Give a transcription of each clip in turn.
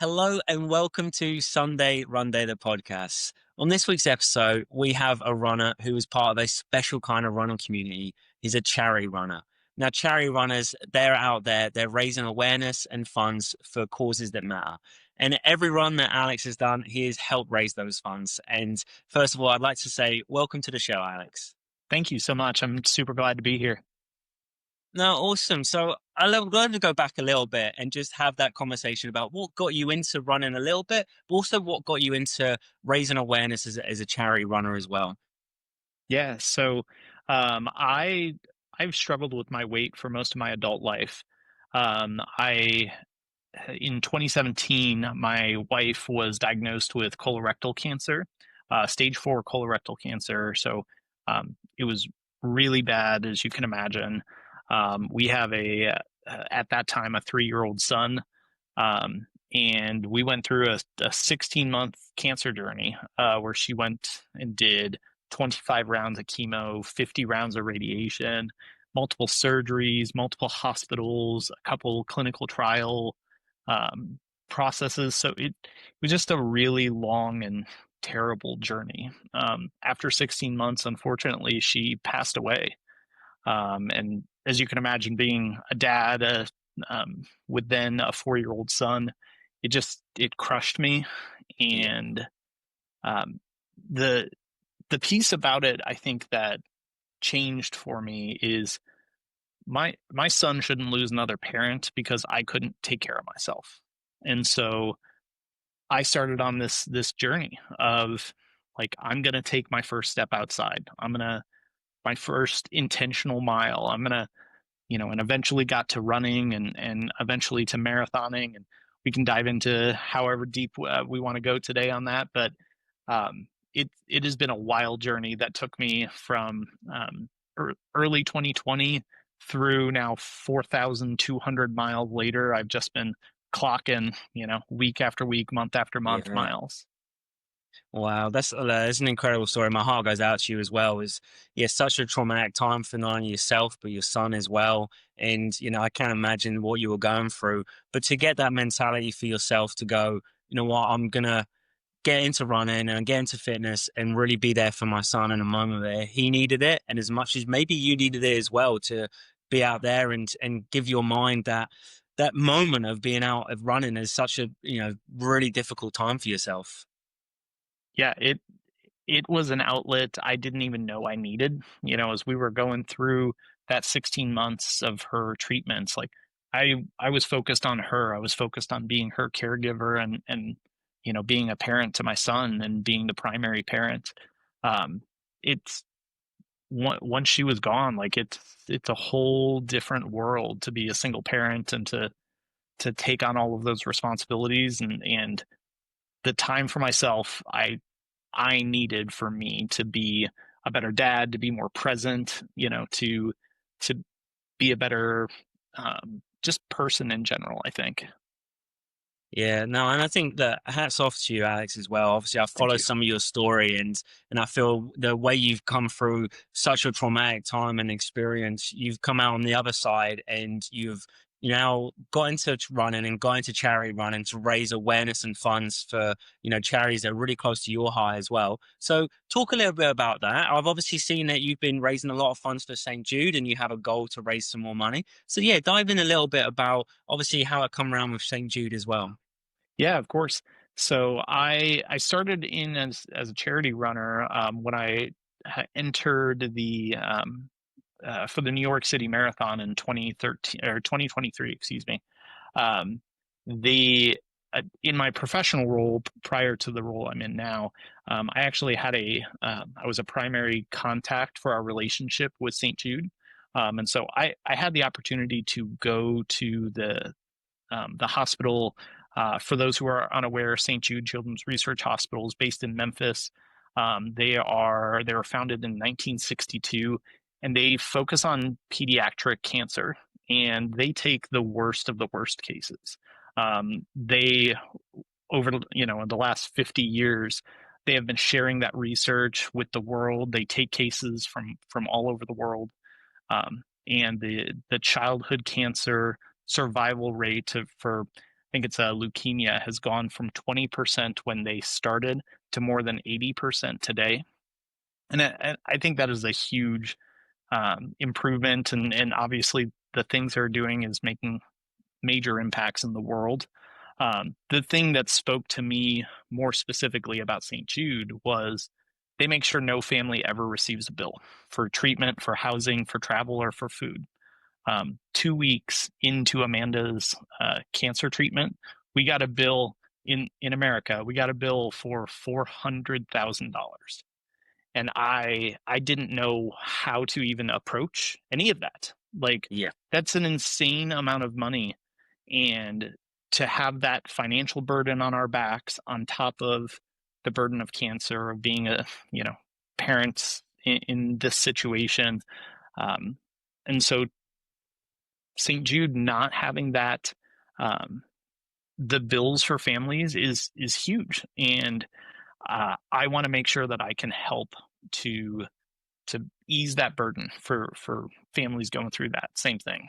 Hello and welcome to Sunday Run Day, the podcast. On this week's episode, we have a runner who is part of a special kind of running community. He's a charity runner. Now, charity runners, they're out there, they're raising awareness and funds for causes that matter. And every run that Alex has done, he has helped raise those funds. And first of all, I'd like to say, welcome to the show, Alex. Thank you so much. I'm super glad to be here. No, awesome. So I'd love to go back a little bit and just have that conversation about what got you into running a little bit, but also what got you into raising awareness as a charity runner as well. Yeah, so I've struggled with my weight for most of my adult life. I In 2017, my wife was diagnosed with colorectal cancer, stage 4 colorectal cancer. So it was really bad, as you can imagine. We have at that time, a 3-year-old son. And we went through a 16-month cancer journey where she went and did 25 rounds of chemo, 50 rounds of radiation, multiple surgeries, multiple hospitals, a couple clinical trial um, processes. So it was just a really long and terrible journey. After 16 months, unfortunately, she passed away. And as you can imagine, being a dad with then a 4-year-old son, it crushed me. Yeah. And um, the the piece about it, I think, that changed for me is my son shouldn't lose another parent because I couldn't take care of myself. And so I started on this journey of, like, I'm gonna take my first step outside. I'm gonna my first intentional mile. I'm gonna, and eventually got to running and eventually to marathoning. And we can dive into however deep we want to go today on that. But it has been a wild journey that took me from early 2020 through now 4,200 miles later. I've just been clocking, week after week, month after month Yeah. miles. Wow, that's an incredible story. My heart goes out to you as well. Is Yeah, such a traumatic time for not only yourself but your son as well. And I can't imagine what you were going through. But to get that mentality for yourself to go, you know what, I'm gonna get into running and get into fitness and really be there for my son in a moment where he needed it, and as much as maybe you needed it as well, to be out there and give your mind that moment of being out of running is such a really difficult time for yourself. Yeah, it was an outlet I didn't even know I needed. As we were going through that 16 months of her treatments, like, I was focused on her. I was focused on being her caregiver and being a parent to my son and being the primary parent. Um, it's Once she was gone, like, it's a whole different world to be a single parent and to take on all of those responsibilities and the time for myself I needed for me to be a better dad, to be more present, to be a better just person in general, I think. Yeah, no, and I think that hats off to you, Alex, as well. Obviously, I Thank follow you. some of your story, and I feel the way you've come through such a traumatic time and experience, you've come out on the other side, and you've now got into running and got into charity running to raise awareness and funds for charities that are really close to your heart as well. So, talk a little bit about that. I've obviously seen that you've been raising a lot of funds for St. Jude, and you have a goal to raise some more money. So, yeah, dive in a little bit about obviously how it come around with St. Jude as well. Yeah, of course. So I started in as a charity runner when I entered the for the New York City Marathon in 2013 or 2023, excuse me. Um, the In my professional role prior to the role I'm in now, I actually had I was a primary contact for our relationship with St. Jude. And so I had the opportunity to go to the hospital. For those who are unaware, St. Jude Children's Research Hospital is based in Memphis. They were founded in 1962, and they focus on pediatric cancer, and they take the worst of the worst cases. They over in the last 50 years, they have been sharing that research with the world. They take cases from all over the world, and the childhood cancer survival rate for think it's leukemia, has gone from 20% when they started to more than 80% today. And I think that is a huge improvement. And obviously, the things they're doing is making major impacts in the world. The thing that spoke to me more specifically about St. Jude was they make sure no family ever receives a bill for treatment, for housing, for travel, or for food. 2 weeks into Amanda's cancer treatment, we got a bill in America. We got a bill for $400,000, and I didn't know how to even approach any of that. Like, Yeah. that's an insane amount of money, and to have that financial burden on our backs on top of the burden of cancer, of being a parents in this situation, um, and so St. Jude not having that, um, the bills for families is huge, and I want to make sure that I can help to ease that burden for families going through that same thing.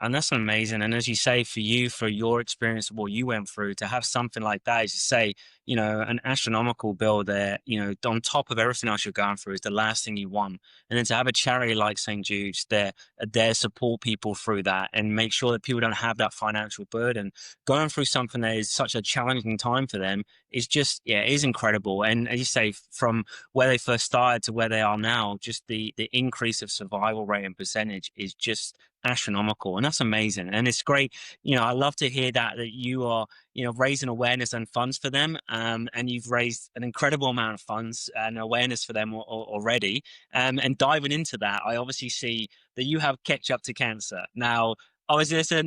And that's amazing. And as you say, for you, for your experience, what you went through, to have something like that, as you say, an astronomical bill there, on top of everything else you're going through, is the last thing you want. And then to have a charity like St. Jude's there support people through that and make sure that people don't have that financial burden. Going through something that is such a challenging time for them is just, yeah, it is incredible. And as you say, from where they first started to where they are now, just the increase of survival rate and percentage is just astronomical, and that's amazing. And it's great, I love to hear that you are raising awareness and funds for them, and you've raised an incredible amount of funds and awareness for them already. And diving into that, I obviously see that you have Catch Up to Cancer now. Oh, there's a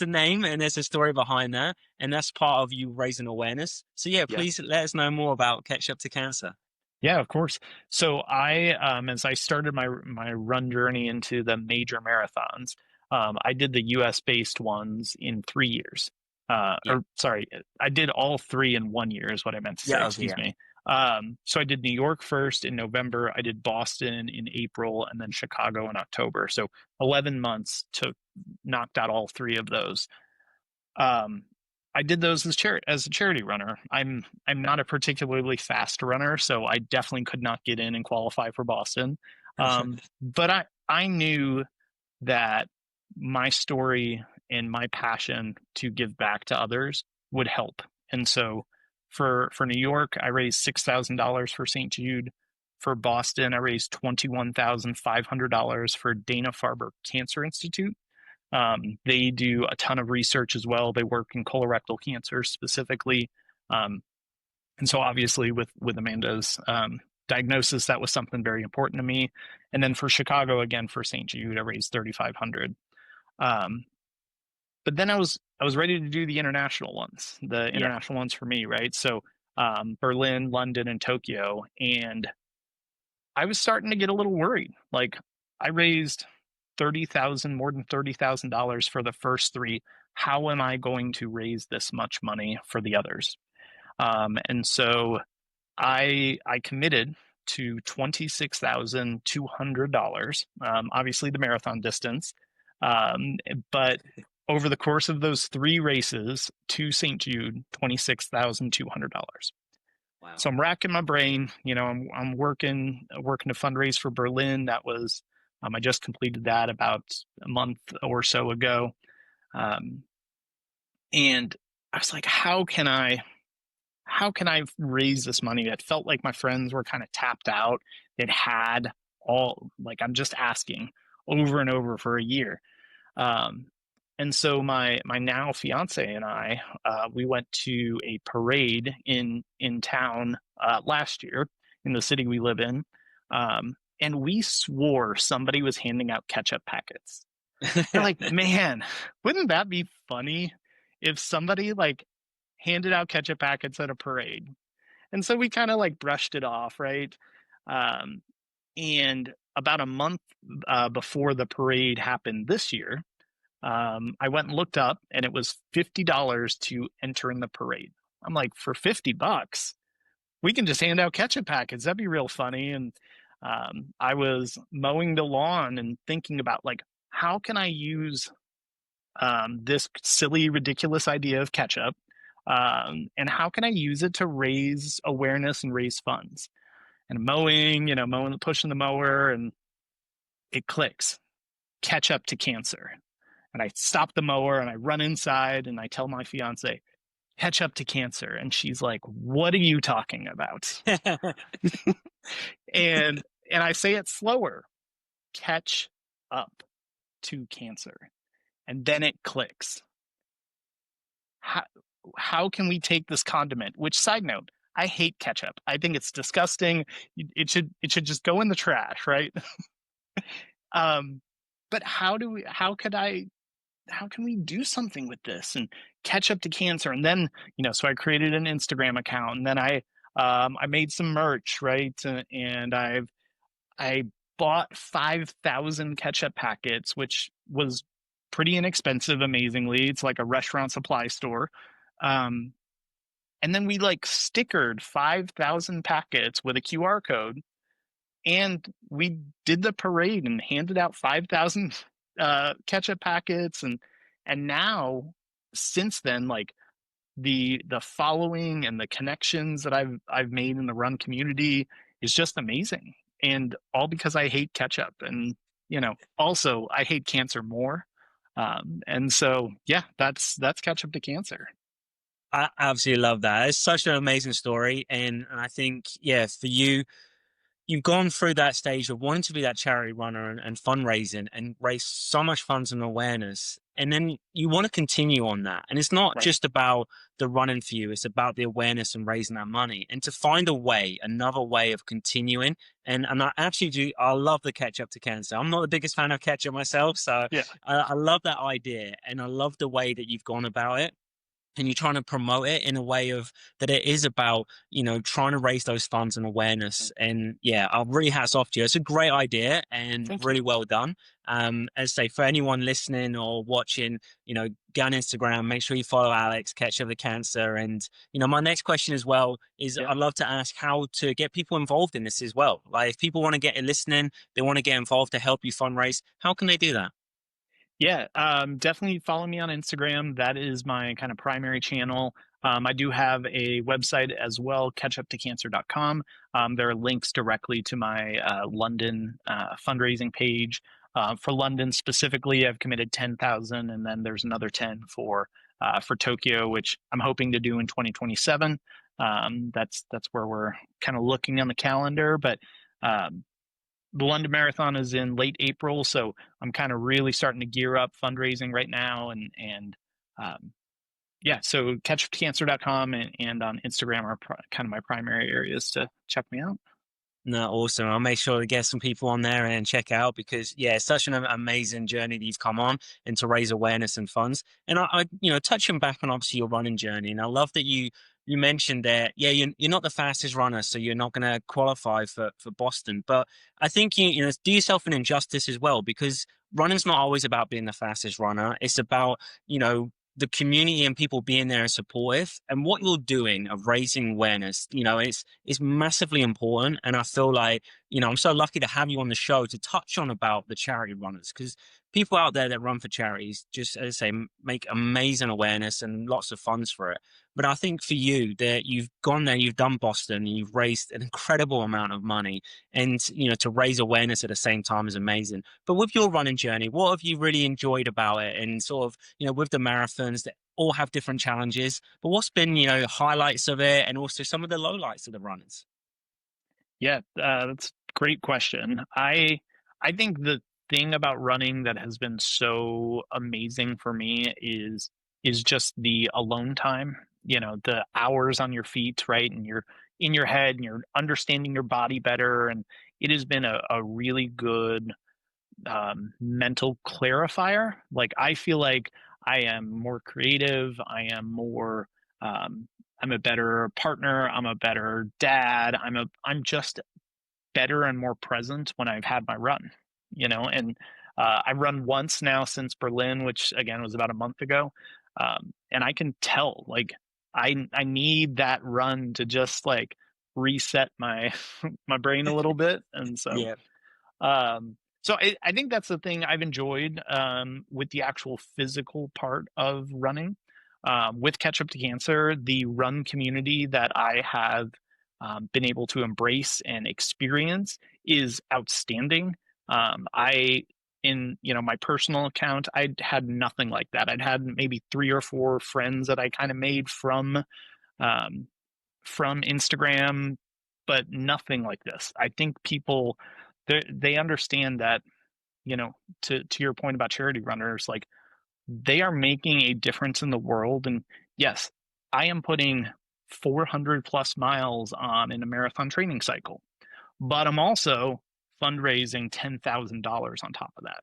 name and there's a story behind that, and that's part of you raising awareness. So yeah, Yeah. please let us know more about Catch Up to Cancer. Yeah, of course. So as I started my run journey into the major marathons, I did the U.S. based ones in 3 years. Yeah. Or sorry, I did all three in 1 year is what I meant to say. Yeah. Okay. Excuse Yeah. me. So I did New York first in November. I did Boston in April, and then Chicago in October. So 11 months to knocked out all three of those. Um, I did those as a charity runner. I'm not a particularly fast runner, so I definitely could not get in and qualify for Boston. But I knew that my story and my passion to give back to others would help. And so for New York, I raised $6,000 for St. Jude. For Boston, I raised $21,500 for Dana Farber Cancer Institute. They do a ton of research as well. They work in colorectal cancer specifically. Um, and so obviously with Amanda's diagnosis, that was something very important to me. And then for Chicago, again, for St. Jude, I raised 3,500. Um, but then I was ready to do the international ones, the Yeah. international ones for me, right? So Berlin, London, and Tokyo. And I was starting to get a little worried. Like, I raised more than $30,000 for the first three. How am I going to raise this much money for the others? And so I committed to $26,200. Obviously, the marathon distance, um, but over the course of those three races to St. Jude, $26,200. Wow. So I'm racking my brain. I'm working to fundraise for Berlin. That was I just completed that about a month or so ago, um, and I was like, how can I raise this money? It felt like my friends were kind of tapped out. They'd had all, like, I'm just asking over and over for a year. Um, and so my now fiance and I, we went to a parade in town last year in the city we live in, and we swore somebody was handing out ketchup packets. We're like, man, wouldn't that be funny if somebody like handed out ketchup packets at a parade? And so we kind of like brushed it off, right? Um, and about a month before the parade happened this year, I went and looked up, and it was $50 to enter in the parade. I'm like, for $50, we can just hand out ketchup packets. That'd be real funny. And I was mowing the lawn and thinking about, like, how can I use this silly, ridiculous idea of ketchup, and how can I use it to raise awareness and raise funds? And mowing, mowing, pushing the mower, and it clicks. Ketchup to cancer. And I stop the mower and I run inside and I tell my fiance, ketchup to cancer. And she's like, what are you talking about? And I say it slower, catch up to cancer. And then it clicks. How, how can we take this condiment? Which, side note, I hate ketchup. I think it's disgusting. It should just go in the trash, right? Um, but how can we do something with this and catch up to cancer? And then, so I created an Instagram account, and then I made some merch, right? And I bought 5,000 ketchup packets, which was pretty inexpensive, amazingly. It's like a restaurant supply store. Um, and then we like stickered 5,000 packets with a QR code, and we did the parade and handed out 5,000 ketchup packets. And now, since then, like the following and the connections that I've made in the run community is just amazing, and all because I hate ketchup. And also I hate cancer more. And so yeah, that's ketchup to cancer. I absolutely love that. It's such an amazing story. And I think, yeah, for you, you've gone through that stage of wanting to be that charity runner and fundraising and raise so much funds and awareness. And then you want to continue on that. And it's not Right. just about the running for you, it's about the awareness and raising that money. And to find a way, another way of continuing. And I absolutely do. I love the catch up to cancer. I'm not the biggest fan of ketchup myself. So Yeah. I love that idea. And I love the way that you've gone about it, and you're trying to promote it in a way of that it is about, trying to raise those funds and awareness. And yeah, I'll really hats off to you. It's a great idea and Thank you. really well done. As I say, for anyone listening or watching, go on Instagram, make sure you follow Alex, Catch Up the Cancer. And my next question as well is, Yeah. I'd love to ask how to get people involved in this as well. Like, if people want to get listening, they want to get involved to help you fundraise, how can they do that? Yeah, definitely follow me on Instagram. That is my kind of primary channel. I do have a website as well, catchuptocancer.com. There are links directly to my London fundraising page. For London specifically, I've committed 10,000, and then there's another 10 for Tokyo, which I'm hoping to do in 2027. That's where we're kind of looking on the calendar, but um, the London Marathon is in late April, so I'm kind of really starting to gear up fundraising right now. And um, yeah, so catchuptocancer.com and on Instagram are kind of my primary areas to check me out. No, awesome. I'll make sure to get some people on there and check out, because yeah, it's such an amazing journey that you've come on, and to raise awareness and funds. And touching back on obviously your running journey, and I love that you mentioned that, yeah, you're not the fastest runner, so you're not going to qualify for Boston. But I think do yourself an injustice as well, because running's not always about being the fastest runner. It's about, the community and people being there and supportive, and what you're doing of raising awareness, is massively important. And I feel like, I'm so lucky to have you on the show to touch on about the charity runners, because people out there that run for charities, just as I say, make amazing awareness and lots of funds for it. But I think for you, that you've gone there, you've done Boston, you've raised an incredible amount of money, and to raise awareness at the same time is amazing. But with your running journey, what have you really enjoyed about it? And sort of, with the marathons that all have different challenges, but what's been, highlights of it, and also some of the lowlights of the runners? Yeah, that's a great question. I think the thing about running that has been so amazing for me is just the alone time. The hours on your feet, right? And you're in your head and you're understanding your body better. And it has been a really good mental clarifier. Like I feel like I am more creative. Um, I'm a better partner. I'm a better dad. I'm just better and more present when I've had my run. And I've run once now since Berlin, which again was about a month ago, and I can tell like I need that run to just like reset my my brain a little bit, and so Yeah. um, So I think that's the thing I've enjoyed with the actual physical part of running. With Catch Up to Cancer, the run community that I have been able to embrace and experience is outstanding. I in my personal account, I had nothing like that. I'd had maybe three or four friends that I kind of made um, from Instagram, but nothing like this. I think people they understand that, to your point about charity runners, like they are making a difference in the world. And yes, I am putting 400 plus miles on in a marathon training cycle, but I'm also fundraising $10,000 on top of that,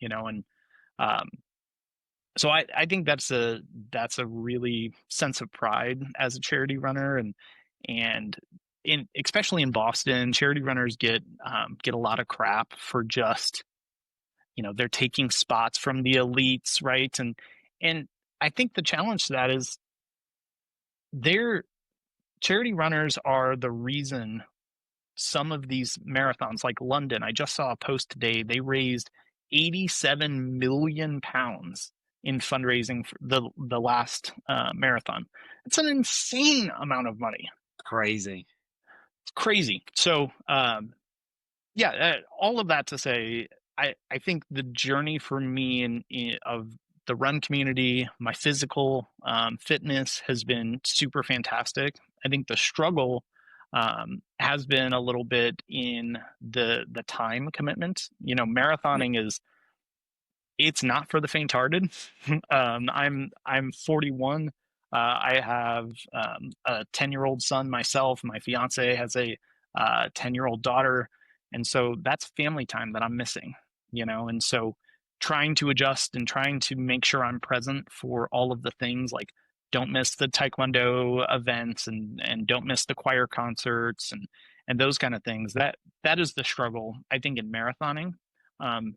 and um, so I think that's a really sense of pride as a charity runner. And in especially in Boston, charity runners get a lot of crap for just, they're taking spots from the elites, right? And I think the challenge to that is their charity runners are the reason some of these marathons, like London, I just saw a post today, they raised 87 million pounds in fundraising for the last marathon. It's an insane amount of money. Crazy. It's crazy. So yeah, all of that to say, I think the journey for me of the run community, my physical fitness has been super fantastic. I think the struggle has been a little bit in the time commitment. Marathoning is it's not for the faint-hearted. I'm 41. I have a 10-year-old son myself. My fiance has a 10-year-old daughter, and so that's family time that I'm missing. And so trying to adjust and trying to make sure I'm present for all of the things, like don't miss the taekwondo events and don't miss the choir concerts and those kind of things. That is the struggle I think in marathoning. Um,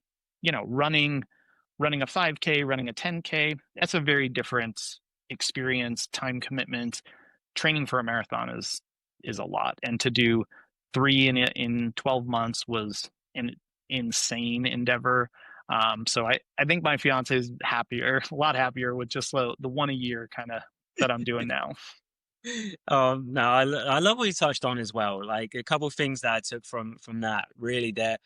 running a 5K, running a 10K, that's a very different experience, time commitment. Training for a marathon is a lot, and to do three in 12 months was an insane endeavor. So I think my fiance is happier, a lot happier with just the one a year kind of that I'm doing now. No, I love what you touched on as well. Like a couple of things that I took from that really there,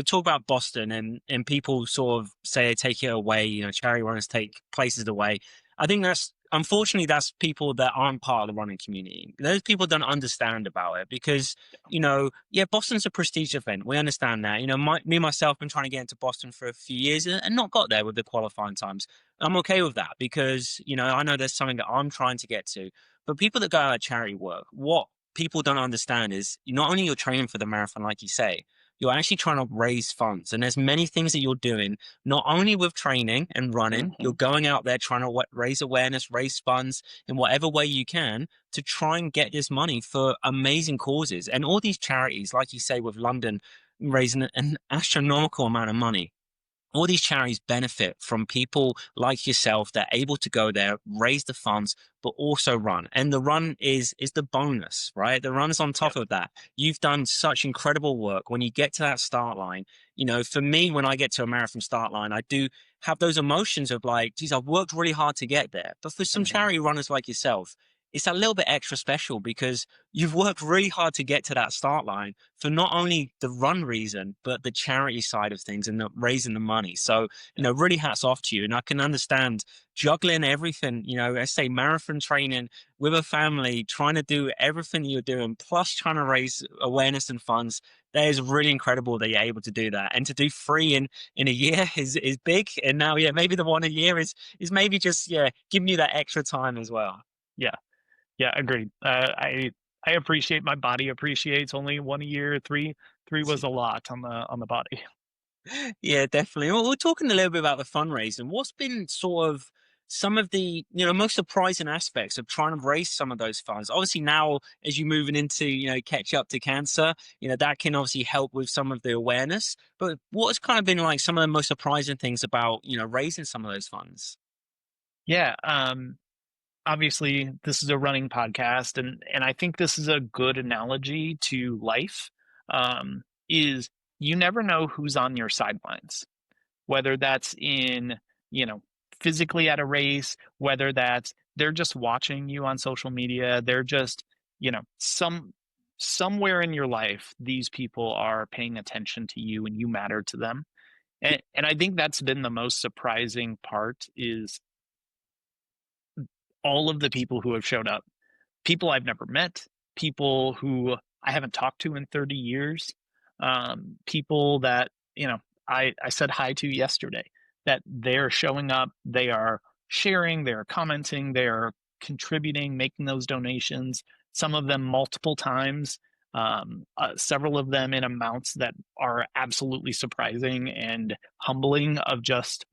talk about Boston and people sort of say they take it away, charity runners take places away. I think that's unfortunately that's people that aren't part of the running community. Those people don't understand about it because, yeah, Boston's a prestige event. We understand that. Me myself been trying to get into Boston for a few years and not got there with the qualifying times. I'm okay with that because, I know there's something that I'm trying to get to. But people that go out charity work, what people don't understand is not only you're training for the marathon, like you say, you're actually trying to raise funds. And there's many things that you're doing, not only with training and running, you're Hmm. going out there trying to raise awareness, raise funds in whatever way you can to try and get this money for amazing causes. And all these charities, like you say, with London raising an astronomical amount of money, all these charities benefit from people like yourself that are able to go there, raise the funds, but also run. And the run is the bonus, right? The run's on top Yep. of that. You've done such incredible work. When you get to that start line, for me, when I get to a marathon start line, I do have those emotions of like, geez, I've worked really hard to get there. But for some Hmm. charity runners like yourself, it's a little bit extra special because you've worked really hard to get to that start line for not only the run reason, but the charity side of things and the raising the money. So, Yep. really hats off to you. And I can understand juggling everything, I say marathon training with a family, trying to do everything you're doing, plus trying to raise awareness and funds. That is really incredible that you're able to do that. And to do three in a year is big. And now, yeah, maybe the one a year is maybe just, yeah, giving you that extra time as well. Yeah. Yeah, agreed. I appreciate my body appreciates only one a year. Three was a lot on the body. Yeah, definitely. Well, we're talking a little bit about the fundraising. What's been sort of some of the, most surprising aspects of trying to raise some of those funds? Obviously, now as you're moving into, catch up to cancer, that can obviously help with some of the awareness. But what's kind of been like some of the most surprising things about, raising some of those funds? Yeah. Obviously this is a running podcast, and I think this is a good analogy to life. Is you never know who's on your sidelines, whether that's in, you know, physically at a race, whether that's they're just watching you on social media, they're just, somewhere in your life, these people are paying attention to you and you matter to them. And I think that's been the most surprising part is all of the people who have showed up, people I've never met, people who I haven't talked to in 30 years, people that, I said hi to yesterday, that they're showing up, they are sharing, they're commenting, they're contributing, making those donations, some of them multiple times, several of them in amounts that are absolutely surprising and humbling of just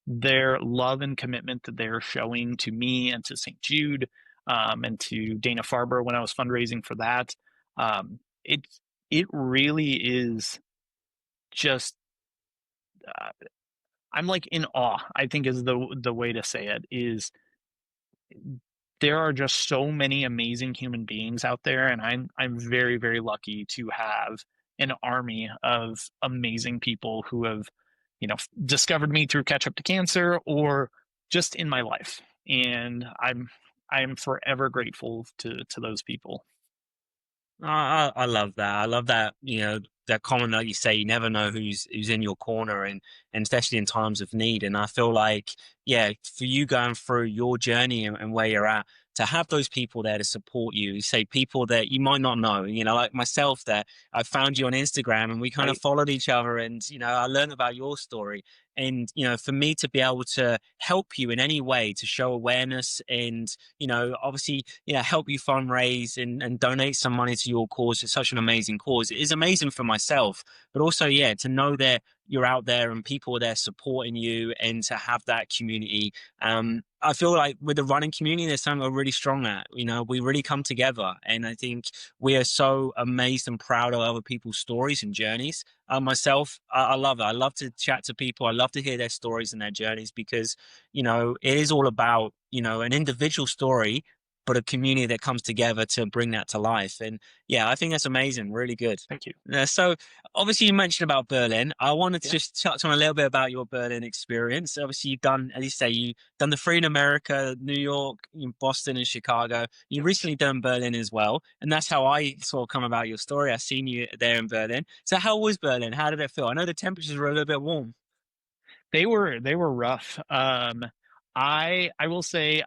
their love and commitment that they're showing to me and to St. Jude, and to Dana Farber when I was fundraising for that. It it really is just uh, I'm like in awe. I think is the way to say it is there are just so many amazing human beings out there, and I'm very very lucky to have an army of amazing people who have discovered me through Catch Up to Cancer or just in my life, and I'm forever grateful to those people. I love that. I love that, that comment like you say, you never know who's in your corner and especially in times of need. And I feel like, yeah, for you going through your journey and where you're at, to have those people there to support you, say people that you might not know, like myself that I found you on Instagram and we kind of Right. followed each other and, I learned about your story. And, for me to be able to help you in any way to show awareness and, obviously, help you fundraise and donate some money to your cause. It's such an amazing cause. It is amazing for myself, but also, yeah, to know that you're out there and people are there supporting you and to have that community. I feel like with the running community, there's something we're really strong at. We really come together. And I think we are so amazed and proud of other people's stories and journeys. Myself, I love it. I love to chat to people. I love to hear their stories and their journeys because, it is all about, an individual story, but a community that comes together to bring that to life. And yeah, I think that's amazing. Really good. Thank you. So obviously you mentioned about Berlin. I wanted to Yeah. just touch on a little bit about your Berlin experience. Obviously you've done, as you say, you've done the three in America, New York, Boston and Chicago. You've recently done Berlin as well. And that's how I sort of come about your story. I seen you there in Berlin. So how was Berlin? How did it feel? I know the temperatures were a little bit warm. They were rough. I will say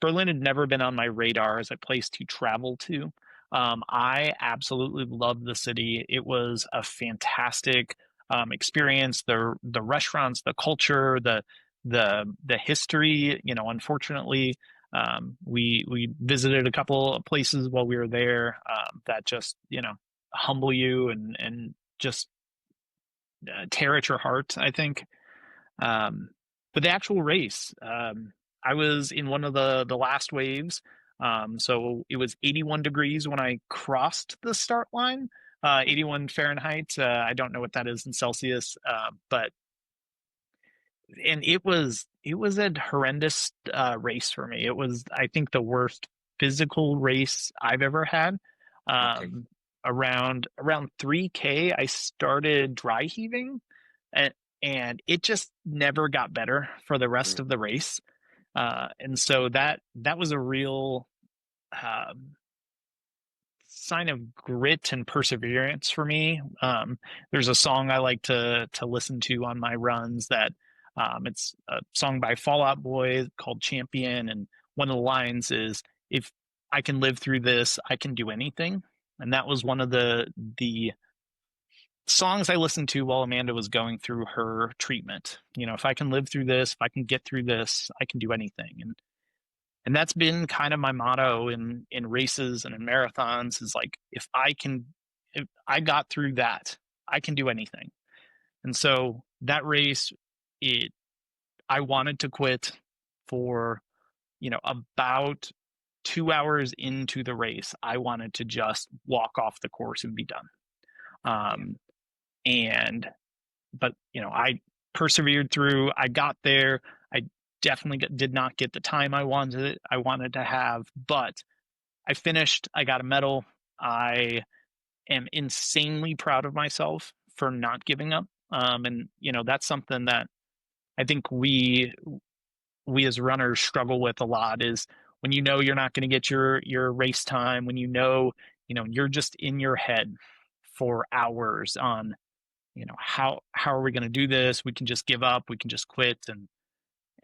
Berlin had never been on my radar as a place to travel to. I absolutely loved the city. It was a fantastic experience. The restaurants, the culture, the history. Unfortunately, we visited a couple of places while we were there that just humble you and just tear at your heart, I think. Um, but the actual race, I was in one of the last waves. So it was 81 degrees when I crossed the start line. 81 Fahrenheit. I don't know what that is in Celsius, but and it was a horrendous race for me. It was, I think, the worst physical race I've ever had. Okay. Um, around 3K, I started dry heaving, and it just never got better for the rest Mm. of the race. And so that was a real um, sign of grit and perseverance for me. There's a song I like to listen to on my runs that it's a song by Fall Out Boy called Champion, and one of the lines is, "If I can live through this, I can do anything." And that was one of the songs I listened to while Amanda was going through her treatment. If I can live through this, if I can get through this, I can do anything. And that's been kind of my motto in races and in marathons is like, if I got through that, I can do anything. And so that race, it I wanted to quit for, about 2 hours into the race. I wanted to just walk off the course and be done. Yeah. Um, and but I persevered through. I got there. I definitely did not get the time I wanted to have, but I finished. I got a medal. I am insanely proud of myself for not giving up. And that's something that I think we as runners struggle with a lot is when you're not going to get your race time, when you're just in your head for hours on how are we going to do this? We can just give up, we can just quit,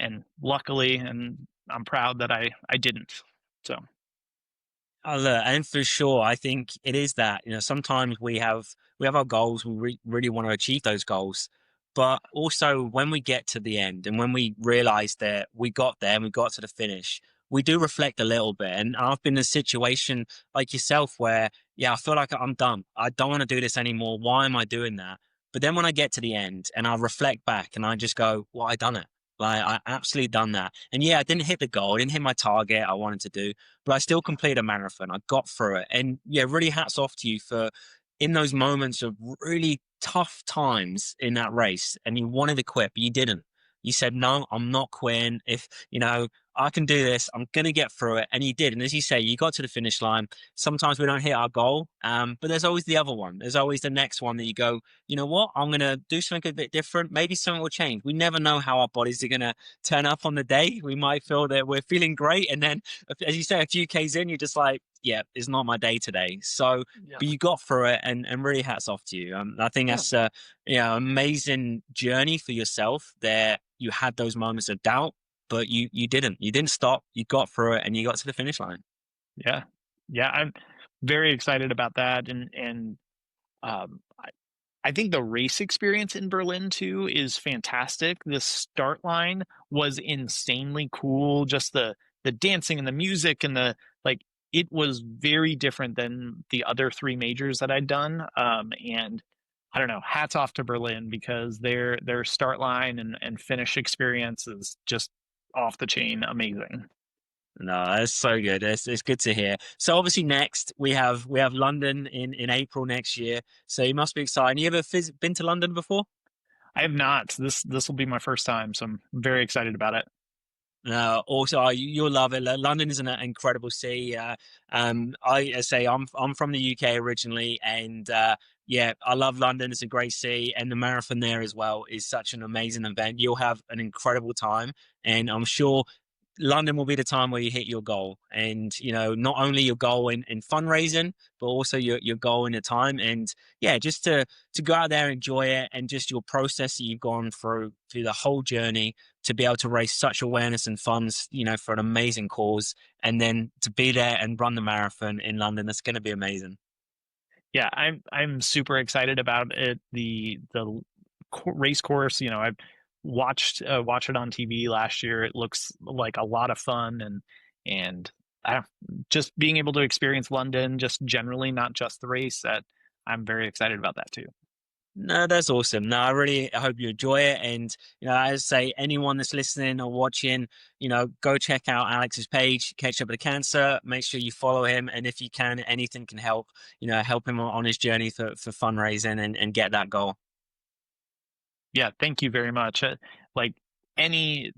and luckily, and I'm proud that I didn't. So Oh, look, and for sure, I think it is that. Sometimes we have our goals, really want to achieve those goals, but also when we get to the end and when we realize that we got there and we got to the finish, we do reflect a little bit. And I've been in a situation like yourself where, yeah, I feel like I'm done. I don't want to do this anymore. Why am I doing that? But then when I get to the end and I reflect back and I just go, well, I done it. Like I absolutely done that. And yeah, I didn't hit the goal, I didn't hit my target I wanted to do, but I still completed a marathon. I got through it. And yeah, really hats off to you for in those moments of really tough times in that race and you wanted to quit, but you didn't. You said, no, I'm not quitting. If, I can do this, I'm going to get through it. And you did. And as you say, you got to the finish line. Sometimes we don't hit our goal, but there's always the other one. There's always the next one that you go, you know what? I'm going to do something a bit different. Maybe something will change. We never know how our bodies are going to turn up on the day. We might feel that we're feeling great. And then as you say, a few Ks in, you're just like, yeah, it's not my day today. So, yeah, but you got through it, and really hats off to you. I think yeah, that's a amazing journey for yourself. There, you had those moments of doubt, but you didn't stop. You got through it, and you got to the finish line. yeah, yeah. I'm very excited about that, and I think the race experience in Berlin too is fantastic. The start line was insanely cool. Just the dancing and the music and the like it was very different than the other three majors that I'd done. And I don't know, hats off to Berlin because their start line and finish experience is just off the chain amazing. No, that's so good. It's good to hear. So obviously next we have London in April next year. So you must be excited. You ever been to London before? I have not. This will be my first time, so I'm very excited about it. No, also you'll love it. London is an incredible city. I say I'm from the UK originally, and yeah, I love London. It's a great city, and the marathon there as well is such an amazing event. You'll have an incredible time, and I'm sure London will be the time where you hit your goal, and not only your goal in fundraising, but also your goal in the time, and yeah, just to go out there, enjoy it, and just your process that you've gone through the whole journey to be able to raise such awareness and funds, for an amazing cause, and then to be there and run the marathon in London, that's going to be amazing. Yeah, I'm super excited about it. The race course, I've watched it on TV last year. It looks like a lot of fun, and I don't, just being able to experience London, just generally, not just the race. That I'm very excited about that too. No, that's awesome. No, I really hope you enjoy it. And, as I say, anyone that's listening or watching, go check out Alex's page, Catch Up with Cancer. Make sure you follow him. And if you can, anything can help, help him on his journey for fundraising and get that goal. Yeah, thank you very much. Like any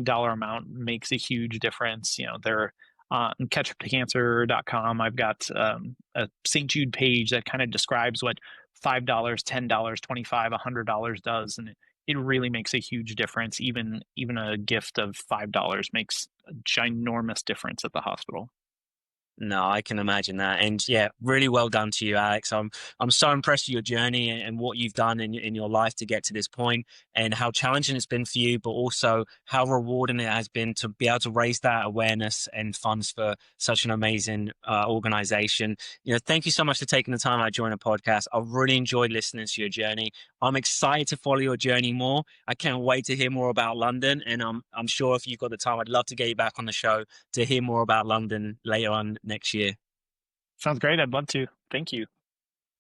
dollar amount makes a huge difference. They're on catchuptocancer.com. I've got a St. Jude page that kind of describes what $5, $10, 25, $100 does, and it really makes a huge difference. Even a gift of $5 makes a ginormous difference at the hospital. No, I can imagine that. And yeah, really well done to you, Alex. I'm so impressed with your journey and what you've done in your life to get to this point and how challenging it's been for you, but also how rewarding it has been to be able to raise that awareness and funds for such an amazing organization. Thank you so much for taking the time out to join the podcast. I really enjoyed listening to your journey. I'm excited to follow your journey more. I can't wait to hear more about London. And I'm sure if you've got the time, I'd love to get you back on the show to hear more about London later on next year. Sounds great. I'd love to. Thank you.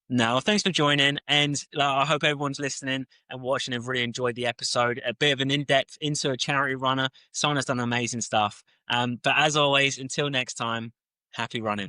Now, thanks for joining, and I hope everyone's listening and watching have really enjoyed the episode. A bit of an in-depth into a charity runner, someone has done amazing stuff. But as always, until next time, happy running.